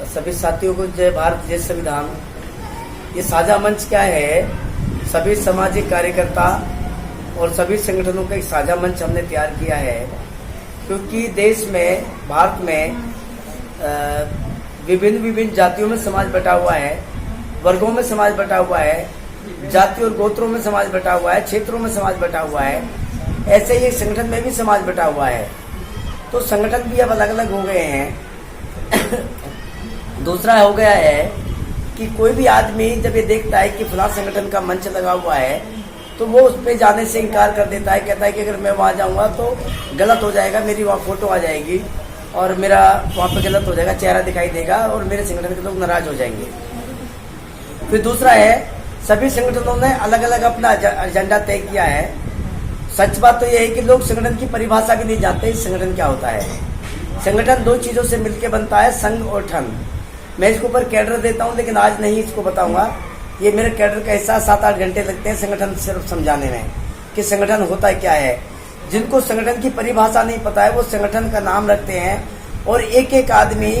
सभी साथियों को जय भारत जय संविधान। ये साझा मंच क्या है? सभी सामाजिक कार्यकर्ता और सभी संगठनों का एक साझा मंच हमने तैयार किया है, क्योंकि देश में, भारत में विभिन्न जातियों में समाज बटा हुआ है, वर्गों में समाज बटा हुआ है, जाति और गोत्रों में समाज बटा हुआ है, क्षेत्रों में समाज बटा हुआ है। ऐसे ही संगठन में भी समाज बटा हुआ है, तो संगठन भी अब अलग अलग हो गए हैं। दूसरा हो गया है कि कोई भी आदमी जब ये देखता है कि फलां संगठन का मंच लगा हुआ है तो वो उस पे जाने से इनकार कर देता है, कहता है कि अगर मैं वहाँ जाऊँगा तो गलत हो जाएगा, मेरी वहाँ फोटो आ जाएगी और मेरा वहाँ पे गलत हो जाएगा, चेहरा दिखाई देगा और मेरे संगठन के लोग नाराज हो जाएंगे। फिर दूसरा है, सभी संगठनों ने अलग अलग अपना एजेंडा तय किया है। सच बात तो यह है कि लोग संगठन की परिभाषा भी नहीं जानते, इस संगठन क्या होता है। संगठन दो चीजों से मिलकर बनता है, संघ और ठन। मैं इसके ऊपर कैडर देता हूं, लेकिन आज नहीं इसको बताऊंगा। ये मेरे कैडर का हिस्सा 7-8 घंटे लगते हैं संगठन सिर्फ समझाने में कि संगठन होता है क्या है। जिनको संगठन की परिभाषा नहीं पता है वो संगठन का नाम रखते हैं और एक एक आदमी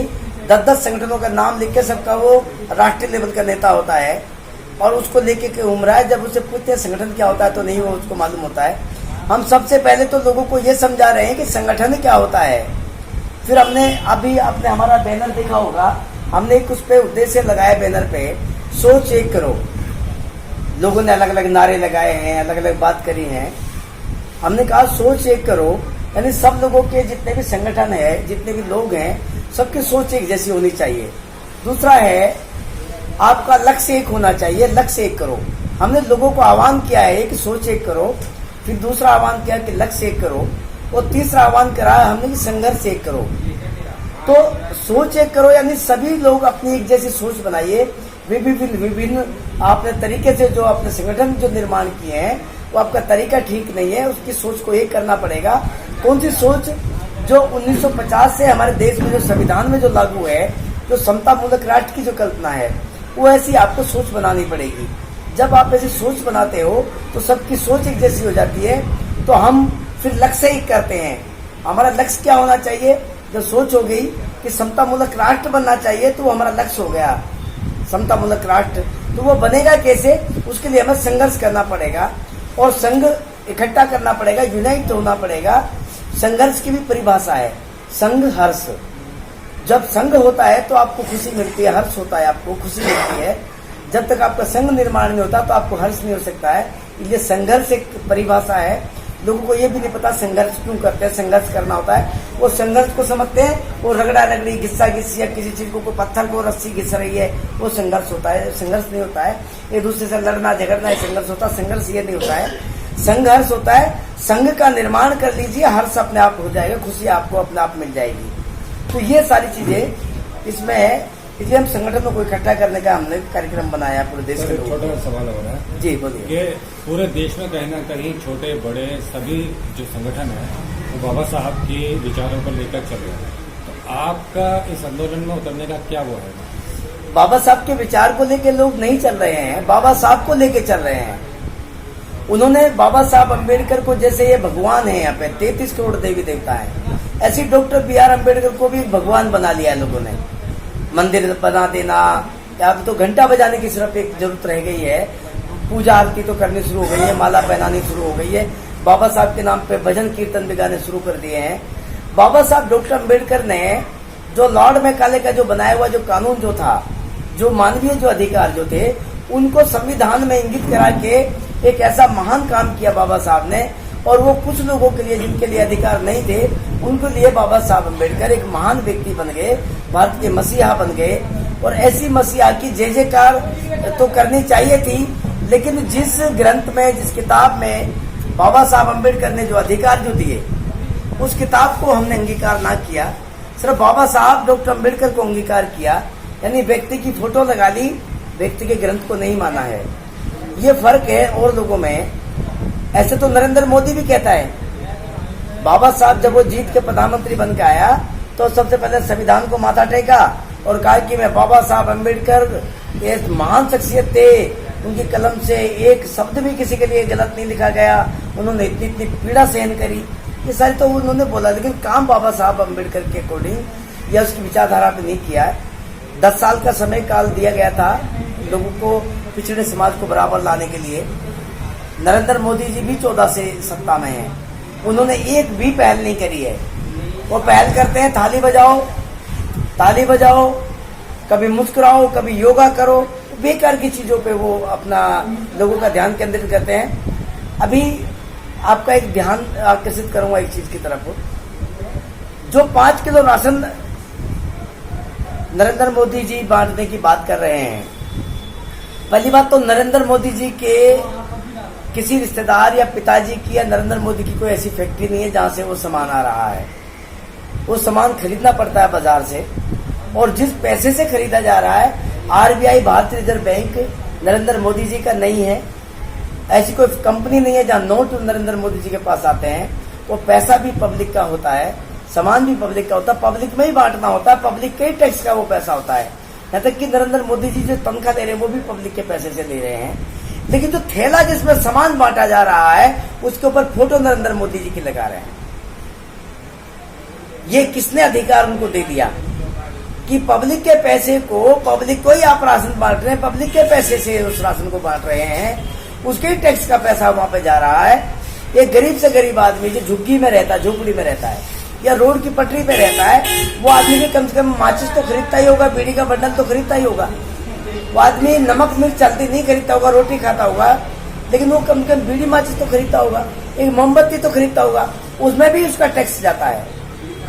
10-10 संगठनों का नाम लिख के सबका वो राष्ट्रीय लेवल का नेता होता है और उसको लेके के घूम रहा है। जब उसे पूछते हैं संगठन क्या होता है तो नहीं वो उसको मालूम होता है। हम सबसे पहले तो लोगों को ये समझा रहे हैं कि संगठन क्या होता है। फिर हमने अभी आपने हमारा बैनर देखा होगा, हमने एक उस पे उद्देश्य लगाया, बैनर पे सोच एक करो। लोगों ने अलग अलग नारे लगाए हैं, अलग अलग बात करी है। हमने कहा सोच एक करो, यानी सब लोगों के जितने भी संगठन है, जितने भी लोग हैं, सबकी सोच एक जैसी होनी चाहिए। दूसरा है, आपका लक्ष्य एक होना चाहिए, लक्ष्य एक करो। हमने लोगों को आह्वान किया है कि सोच एक करो, फिर दूसरा आह्वान किया कि लक्ष्य एक करो, और तीसरा आह्वान करा हमने कि संघर्ष एक करो। तो सोच एक करो यानी सभी लोग अपनी एक जैसी सोच बनाइए। विभिन्न आपने तरीके से जो अपने संगठन जो निर्माण किए हैं वो आपका तरीका ठीक नहीं है, उसकी सोच को एक करना पड़ेगा। कौन सी सोच? जो 1950 से हमारे देश में जो संविधान में जो लागू है, जो समता मूलक राष्ट्र की जो कल्पना है, वो ऐसी आपको सोच बनानी पड़ेगी। जब आप ऐसी सोच बनाते हो तो सबकी सोच एक जैसी हो जाती है, तो हम फिर लक्ष्य ही करते हैं। हमारा लक्ष्य क्या होना चाहिए? जब सोच हो गई कि समता मूलक राष्ट्र बनना चाहिए तो वो हमारा लक्ष्य हो गया, समता मूलक राष्ट्र। तो वो बनेगा कैसे? उसके लिए हमें संघर्ष करना पड़ेगा और संघ इकट्ठा करना पड़ेगा, यूनाइट होना पड़ेगा। संघर्ष की भी परिभाषा है, संघर्ष। जब संघ होता है तो आपको खुशी मिलती है, हर्ष होता है, आपको खुशी मिलती है। जब तक आपका संघ निर्माण नहीं होता तो आपको हर्ष नहीं हो सकता है। ये संघर्ष एक परिभाषा है। लोगों को ये भी नहीं पता संघर्ष क्यों करते हैं, संघर्ष करना होता है। वो संघर्ष को समझते हैं, वो रगड़ा रगड़ी, घिस्सा घिस्सी या किसी चीज को पत्थर को रस्सी घिस रही है, वो संघर्ष होता है। संघर्ष नहीं होता है एक दूसरे से लड़ना झगड़ना, ये संघर्ष होता है। संघर्ष ये नहीं होता है, संघर्ष होता है संघ का निर्माण कर लीजिए, हर्ष अपने आप हो जाएगा, खुशी आपको अपने आप मिल जाएगी। तो ये सारी चीजें इसमें है, इसलिए हम संगठनों को इकट्ठा करने का हमने कार्यक्रम बनाया पूरे देश में। छोटा सवाल हो रहा है जी बोलिए। कि पूरे देश में कहीं ना कहीं छोटे बड़े सभी जो संगठन है वो बाबा साहब के विचारों को लेकर चल रहे हैं, तो आपका इस आंदोलन में उतरने का क्या वो है? बाबा साहब के विचार को लेकर लोग नहीं चल रहे हैं, बाबा साहब को लेके चल रहे हैं। उन्होंने बाबा साहब अम्बेडकर को, जैसे ये भगवान है, यहाँ पे 33 करोड़ देवी देवता है, ऐसे डॉक्टर बी आर अम्बेडकर को भी भगवान बना लिया लोगों ने। मंदिर बना देना, अब तो घंटा बजाने की सिर्फ एक जरूरत रह गई है, पूजा आरती तो करनी शुरू हो गई है, माला पहनानी शुरू हो गई है, बाबा साहब के नाम पे भजन कीर्तन भी गाने शुरू कर दिए हैं। बाबा साहब डॉक्टर अम्बेडकर ने जो लॉर्ड मैकाले का जो बनाया हुआ जो कानून जो था, जो मानवीय जो अधिकार जो थे, उनको संविधान में इंगित करा के एक ऐसा महान काम किया बाबा साहब ने। और वो कुछ लोगों के लिए जिनके लिए अधिकार नहीं थे, उनके लिए बाबा साहब अम्बेडकर एक महान व्यक्ति बन गए, भारत के मसीहा बन गए। और ऐसी मसीहा की जय जयकार तो करनी चाहिए थी, लेकिन जिस ग्रंथ में, जिस किताब में बाबा साहब अम्बेडकर ने जो अधिकार जो दिए, उस किताब को हमने अंगीकार ना किया, सिर्फ बाबा साहब डॉक्टर अम्बेडकर को अंगीकार किया, यानी व्यक्ति की फोटो लगा ली, व्यक्ति के ग्रंथ को नहीं माना है। ये फर्क है और लोगों में। ऐसे तो नरेंद्र मोदी भी कहता है, बाबा साहब जब वो जीत के प्रधानमंत्री बन के आया तो सबसे पहले संविधान को माथा टेका और कहा कि मैं बाबा साहब अम्बेडकर ये महान शख्सियत थे, उनकी कलम से एक शब्द भी किसी के लिए गलत नहीं लिखा गया, उन्होंने इतनी इतनी पीड़ा सहन करी, ये सारी तो उन्होंने बोला। लेकिन काम बाबा साहब अम्बेडकर के अकॉर्डिंग या उसकी विचारधारा पे नहीं किया है। 10 साल का समय काल दिया गया था लोगों को, पिछड़े समाज को बराबर लाने के लिए। नरेंद्र मोदी जी भी 14 से सत्ता में हैं, उन्होंने एक भी पहल नहीं करी है। वो पहल करते हैं थाली बजाओ, कभी मुस्कुराओ, कभी योगा करो, बेकार की चीजों पे वो अपना लोगों का ध्यान केंद्रित करते हैं। अभी आपका एक ध्यान आकर्षित करूंगा एक चीज की तरफ। जो 5 किलो राशन नरेंद्र मोदी जी बांटने की बात कर रहे हैं, पहली बात तो नरेंद्र मोदी जी के किसी रिश्तेदार या पिताजी की या नरेंद्र मोदी की कोई ऐसी फैक्ट्री नहीं है जहां से वो सामान आ रहा है। वो सामान खरीदना पड़ता है बाजार से, और जिस पैसे से खरीदा जा रहा है, आरबीआई भारतीय रिजर्व बैंक नरेंद्र मोदी जी का नहीं है। ऐसी कोई कंपनी नहीं है जहां नोट नरेंद्र मोदी जी के पास आते हैं। वो पैसा भी पब्लिक का होता है, सामान भी पब्लिक का होता है, पब्लिक में ही बांटना होता है, पब्लिक के ही टैक्स का वो पैसा होता है। यहाँ तक कि नरेंद्र मोदी जी जो तनख्वाह दे रहे हैं वो भी पब्लिक के पैसे से ले रहे हैं। लेकिन जो थैला जिसमें सामान बांटा जा रहा है उसके ऊपर फोटो नरेंद्र मोदी जी की लगा रहे हैं। ये किसने अधिकार उनको दे दिया कि पब्लिक के पैसे को, पब्लिक को ही आप राशन बांट रहे हैं, पब्लिक के पैसे से उस राशन को बांट रहे हैं, उसके ही टैक्स का पैसा वहां पे जा रहा है। एक गरीब से गरीब आदमी जो झुग्गी में रहता है, झोपड़ी में रहता है या रोड की पटरी पे रहता है, वो आदमी भी कम से कम माचिस तो खरीदता ही होगा, बीड़ी का बंडल तो खरीदता ही होगा। वो आदमी नमक मिर्च चलती नहीं खरीदता होगा, रोटी खाता होगा, लेकिन वो कम से कम बीड़ी माचिस तो खरीदता होगा, एक मोमबत्ती तो खरीदता होगा। उसमें भी उसका टैक्स जाता है,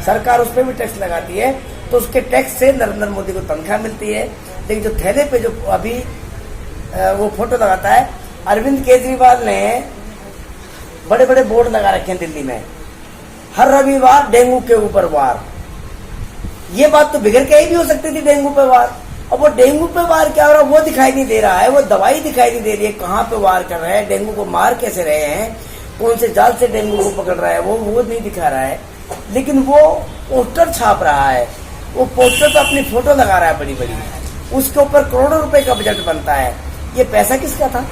सरकार उस पर भी टैक्स लगाती है, तो उसके टैक्स से नरेंद्र मोदी को तनख्वाह मिलती है। लेकिन जो थैले पे जो अभी वो फोटो लगाता है, अरविंद केजरीवाल ने बड़े बड़े बोर्ड लगा रखे हैं दिल्ली में, हर रविवार डेंगू के ऊपर वार। ये बात तो बिगड़ के ही भी हो सकती थी, डेंगू पे वार। अब वो डेंगू पे वार क्या हो रहा है वो दिखाई नहीं दे रहा है, वो दवाई दिखाई नहीं दे रही है, कहाँ पे वार कर रहे हैं, डेंगू को मार कैसे रहे हैं, कौन से जाल से डेंगू को पकड़ रहा है, वो नहीं दिखा रहा है। लेकिन वो पोस्टर छाप रहा है, वो पोस्टर पे अपनी फोटो लगा रहा है बड़ी बड़ी, उसके ऊपर करोड़ों रुपए का बजट बनता है। ये पैसा किसका था?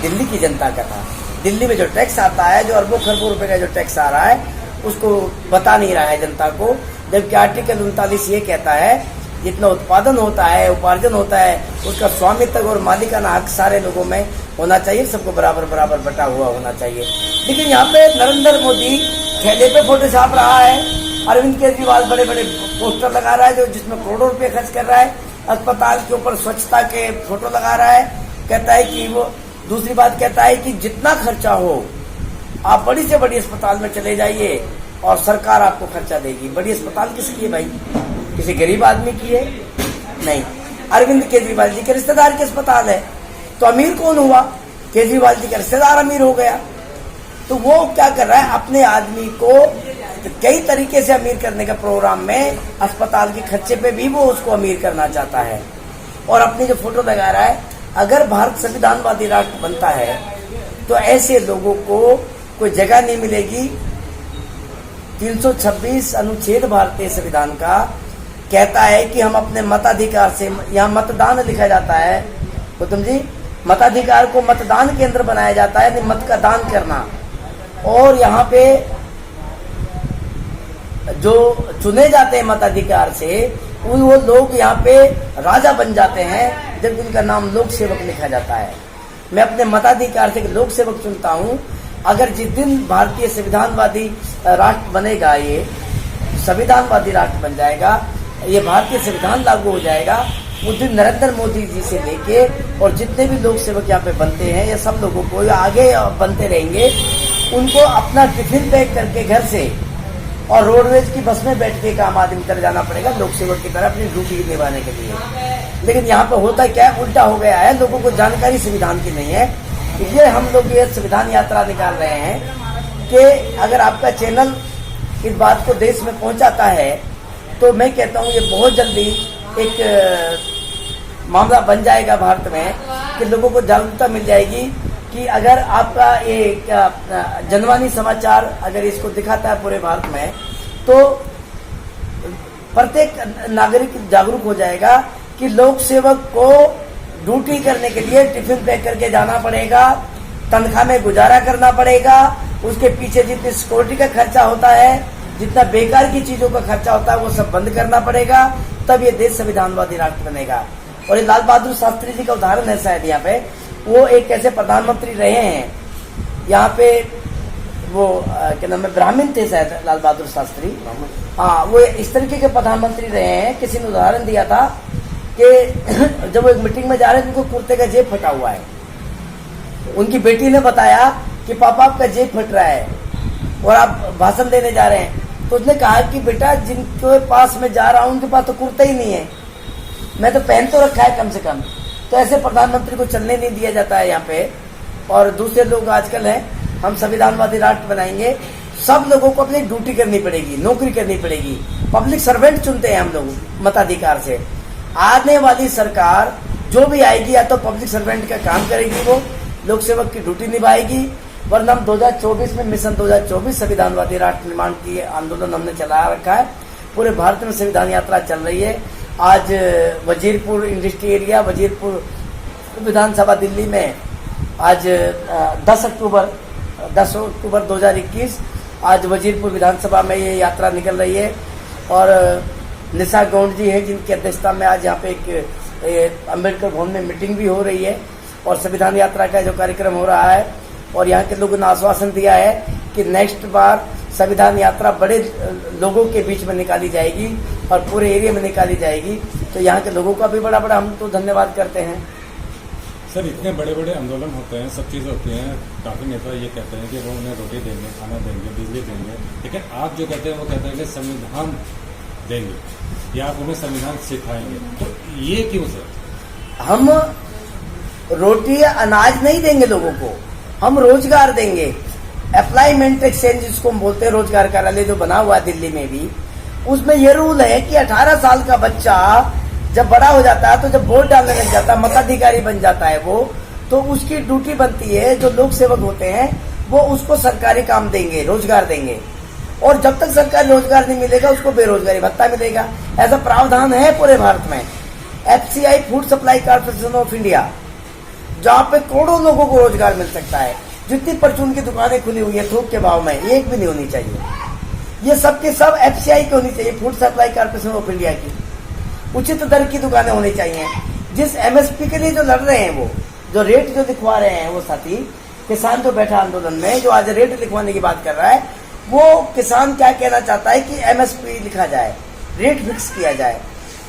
दिल्ली की जनता का था। दिल्ली में जो टैक्स आता है, जो अरबों खरबों रुपए का जो टैक्स आ रहा है, उसको बता नहीं रहा है जनता को। जबकि आर्टिकल 39 ये कहता है जितना उत्पादन होता है, उपार्जन होता है, उसका स्वामित्व और मालिकाना हक सारे लोगों में होना चाहिए, सबको बराबर बराबर बटा हुआ होना चाहिए। लेकिन यहाँ पे नरेंद्र मोदी ठेले पे फोटो छाप रहा है, अरविंद केजरीवाल बड़े बड़े पोस्टर लगा रहा है जो जिसमें करोड़ों रुपए खर्च कर रहा है, अस्पताल के ऊपर स्वच्छता के फोटो लगा रहा है। कहता है कि वो, दूसरी बात कहता है कि जितना खर्चा हो आप बड़ी से बड़ी अस्पताल में चले जाइए और सरकार आपको खर्चा देगी। बड़ी अस्पताल किसकी है भाई? किसी गरीब आदमी की है? नहीं, अरविंद केजरीवाल जी के रिश्तेदार की अस्पताल है। तो अमीर कौन हुआ? केजरीवाल जी का रिश्तेदार अमीर हो गया। तो वो क्या कर रहा है, अपने आदमी को कई तरीके से अमीर करने का प्रोग्राम में अस्पताल के खर्चे पे भी वो उसको अमीर करना चाहता है। और अपनी जो फोटो लगा रहा है, अगर भारत संविधानवादी राष्ट्र बनता है तो ऐसे लोगों को कोई जगह नहीं मिलेगी। 326 अनुच्छेद भारतीय संविधान का कहता है कि हम अपने मताधिकार से, यहाँ मतदान लिखा जाता है गौतम जी, मताधिकार को मतदान केंद्र बनाया जाता है, मत का दान करना। और यहाँ पे जो चुने जाते हैं मताधिकार से, वो लोग यहाँ पे राजा बन जाते हैं जब उनका नाम लोक सेवक लिखा जाता है। मैं अपने मताधिकार से लोक सेवक चुनता हूँ। अगर जिस दिन भारतीय संविधानवादी राष्ट्र बनेगा, ये संविधानवादी राष्ट्र बन जाएगा, ये भारतीय संविधान लागू हो जाएगा, उस दिन नरेंद्र मोदी जी से लेके और जितने भी लोक सेवक यहाँ पे बनते हैं, ये सब लोगों को आगे बनते रहेंगे, उनको अपना टिफिन पैक करके घर से और रोडवेज की बस में बैठ के काम आदमी तरह जाना पड़ेगा लोक सेवक की तरह अपनी ड्यूटी निभाने के लिए। लेकिन यहाँ पे होता क्या है, उल्टा हो गया है, लोगों को जानकारी संविधान की नहीं है। इसलिए हम लोग ये संविधान यात्रा निकाल रहे हैं कि अगर आपका चैनल इस बात को देश में पहुंचाता है तो मैं कहता हूँ ये बहुत जल्दी एक मामला बन जाएगा भारत में कि लोगों को जागरूकता मिल जाएगी कि अगर आपका ये जनवाणी समाचार अगर इसको दिखाता है पूरे भारत में, तो प्रत्येक नागरिक जागरूक हो जाएगा कि लोक सेवक को ड्यूटी करने के लिए टिफिन पैक करके जाना पड़ेगा, तनख्वाह में गुजारा करना पड़ेगा, उसके पीछे जितनी सिक्योरिटी का खर्चा होता है, जितना बेकार की चीजों का खर्चा होता है, वो सब बंद करना पड़ेगा। तब ये देश संविधानवादी राष्ट्र बनेगा। और ये लाल बहादुर शास्त्री जी का उदाहरण है शायद यहाँ पे, वो एक ऐसे प्रधानमंत्री रहे हैं यहाँ पे, वो क्या नाम है, ब्राह्मण थे शायद लाल बहादुर शास्त्री। हाँ, वो इस तरीके के प्रधानमंत्री रहे हैं। किसी ने उदाहरण दिया था कि जब वो एक मीटिंग में जा रहे थे, उनको कुर्ते का जेब फटा हुआ है। उनकी बेटी ने बताया कि पापा आपका जेब फट रहा है और आप भाषण देने जा रहे हैं। तो उसने कहा कि बेटा, जिनके पास मैं जा रहा हूँ उनके पास तो कुर्ता ही नहीं है, मैं तो पहन तो रखा है कम से कम। तो ऐसे प्रधानमंत्री को चलने नहीं दिया जाता है यहाँ पे। और दूसरे लोग आजकल हैं, हम संविधानवादी राष्ट्र बनाएंगे, सब लोगों को अपनी ड्यूटी करनी पड़ेगी, नौकरी करनी पड़ेगी। पब्लिक सर्वेंट चुनते हैं हम लोग मताधिकार से। आने वाली सरकार जो भी आएगी या तो पब्लिक सर्वेंट का काम करेगी, वो लोक सेवक की ड्यूटी निभाएगी, वरना हम 2024 में मिशन 2024 संविधानवादी राष्ट्र निर्माण की आंदोलन हमने चला रखा है। पूरे भारत में संविधान यात्रा चल रही है। आज वजीरपुर इंडस्ट्री एरिया, वजीरपुर विधानसभा दिल्ली में आज 10 अक्टूबर 2021 आज वजीरपुर विधानसभा में ये यात्रा निकल रही है। और निशा गौंड जी हैं जिनकी अध्यक्षता में आज यहाँ पे एक अम्बेडकर भवन में मीटिंग भी हो रही है और संविधान यात्रा का जो कार्यक्रम हो रहा है। और यहाँ के लोगों ने आश्वासन दिया है कि नेक्स्ट बार संविधान यात्रा बड़े लोगों के बीच में निकाली जाएगी और पूरे एरिया में निकाली जाएगी। तो यहाँ के लोगों का भी बड़ा बड़ा हम तो धन्यवाद करते हैं। सर, इतने बड़े बड़े आंदोलन होते हैं, सब चीज़ होती हैं, काफ़ी नेता ये कहते हैं कि वो उन्हें रोटी देंगे, खाना देंगे, बिजली देंगे, लेकिन आप जो कहते हैं वो कहते हैं कि संविधान देंगे या आप उन्हें संविधान सिखाएंगे। तो ये क्यों सर? हम रोटी या अनाज नहीं देंगे लोगों को, हम रोजगार देंगे। एम्प्लॉयमेंट एक्सचेंज जिसको हम बोलते हैं, रोजगार कार्यालय जो बना हुआ है दिल्ली में भी, उसमें ये रूल है कि 18 साल का बच्चा जब बड़ा हो जाता है, तो जब वोट डालने लग जाता है, मताधिकारी बन जाता है वो, तो उसकी ड्यूटी बनती है, जो लोक सेवक होते हैं वो उसको सरकारी काम देंगे, रोजगार देंगे। और जब तक सरकारी रोजगार नहीं मिलेगा उसको बेरोजगारी भत्ता मिलेगा। ऐसा प्रावधान है पूरे भारत में। FCI food supply corporation of India, जहाँ पे करोड़ों लोगों को रोजगार मिल सकता है। जितनी परचून की दुकानें खुली हुई है थोक के भाव में, एक भी नहीं होनी चाहिए। ये सब के सब FCI की होनी चाहिए, food supply corporation of India की। उचित दर की दुकानें होनी चाहिए। जिस MSP के लिए जो लड़ रहे हैं, वो जो रेट जो लिखवा रहे हैं, वो साथी किसान जो बैठा आंदोलन में, जो आज रेट लिखवाने की बात कर रहा है, वो किसान क्या कहना चाहता है कि MSP लिखा जाए, रेट फिक्स किया जाए।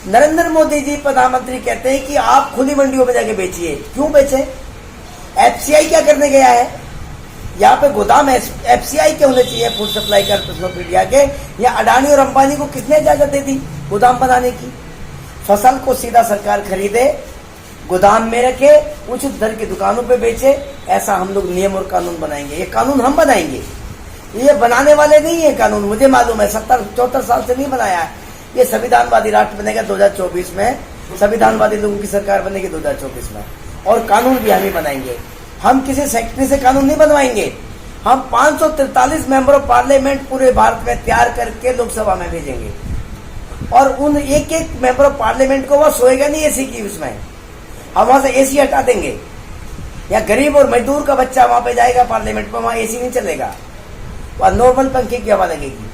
नरेंद्र मोदी जी प्रधानमंत्री कहते हैं कि आप खुली मंडियों में जाके बेचिए। क्यों बेचे? FCI क्या करने गया है? यहाँ पे गोदाम FCI के होने चाहिए, food supply corporation of India के। या अडानी और अंबानी को किसने इजाजत दे दी गोदाम बनाने की? फसल को सीधा सरकार खरीदे, गोदाम में रखे, उचित दर की दुकानों पे बेचे। ऐसा हम लोग नियम और कानून बनाएंगे। ये कानून हम बनाएंगे, ये बनाने वाले नहीं है कानून, मुझे मालूम है। 74 साल से नहीं बनाया है। ये संविधानवादी राष्ट्र बनेगा 2024 में, संविधानवादी लोगों की सरकार बनेगी 2024 में। और कानून भी हम ही बनाएंगे। हम किसी सेक्रेटरी से कानून नहीं बनवाएंगे। हम 543 मेंबर ऑफ पार्लियामेंट पूरे भारत में तैयार करके लोकसभा में भेजेंगे। और उन एक एक मेंबर ऑफ पार्लियामेंट को वह सोएगा नहीं एसी की, उसमें हम वहां से एसी हटा देंगे। या गरीब और मजदूर का बच्चा वहां पे जाएगा पार्लियामेंट में, वहां एसी नहीं चलेगा, वहां नॉर्मल पंखे की हवा लगेगी।